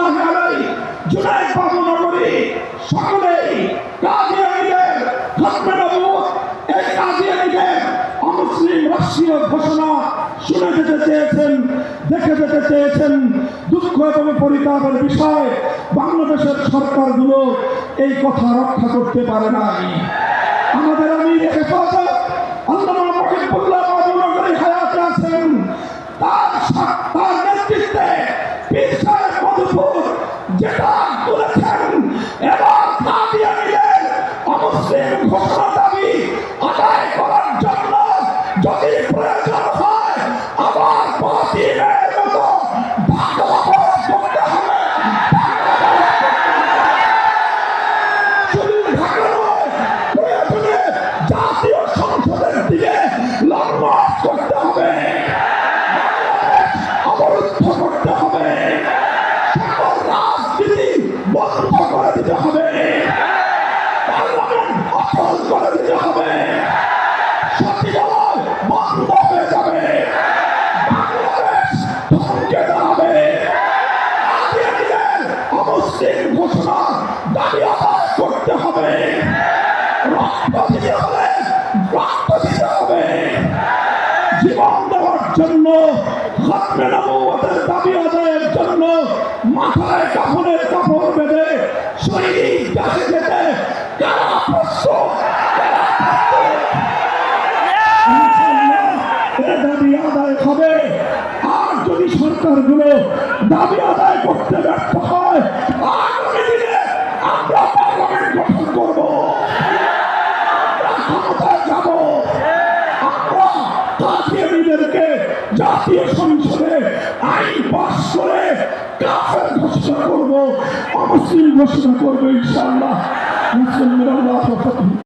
রহমাতুল্লাহি আলাইহি জুনায়েদ বাবু নগরী সকলেই কাদিয়ানীদের খতমে নবুয়ত এই কাদিয়ানীদের অমুসলিম রাষ্ট্রীয় ঘোষণা শুনে যেতে চেয়েছেন, দেখে যেতে চেয়েছেন। দুঃখ এবং পরিতাপের বিষয়, বাংলাদেশের সরকারগুলো এই কথা রক্ষা করতে পারে নাই। আমাদের আমির হেফাজত আল্লামা মুহিবুল্লাহ বাবু নগরী হায়াতে আছেন, তার নেতৃত্বে পীর সাহেব মধুপুর যেটা তুলেছেন, এবার কাদিয়ানীদের অমুসলিম ঘোষণা দাবি আদায় করার জন্য যদি প্রয়োজন হয় আবার বাতিলের মতো ভাগবত করতে হবে। শুধু ভাগবত প্রয়োজনে জাতীয় সংসদের দিকে লড়মাস করতে হবে, অবরুদ্ধ করতে হবে, সকল রাজনীতি বন্ধ করে দিতে হবে, পার্লামেন্ট অচল করে দিতে হবে, সচিবালয় বন্ধ হয়ে যাবে, বাংলাদেশ থমকে দাঁড়াবে। কাদিয়ানীদের অমুসলিম ঘোষণা দাবি আদায় করতে হবে, রক্ত দিতে হবে, রক্ত দিতে হবে। জীবন দেওয়ার জন্য, খতমে নবুয়তের দাবি আদায়ের জন্য মাথায় কাফনের কাপড় বেঁধে শহীদ কাছে যেতে কারা প্রস্তুত? দাবি আদায় হবে। আর যদি সরকারগুলো দাবি আদায় করতে ব্যর্থ হয়, আগামী দিনে আমরা পার্লামেন্ট গঠন করব, আমরা ক্ষমতায় যাব, আমরা কাদিয়ানীদেরকে জাতীয় সংসদে আইন পাস করে কাফের ঘোষণা করব, অমুসলিম ঘোষণা করবো ইনশাআল্লাহ।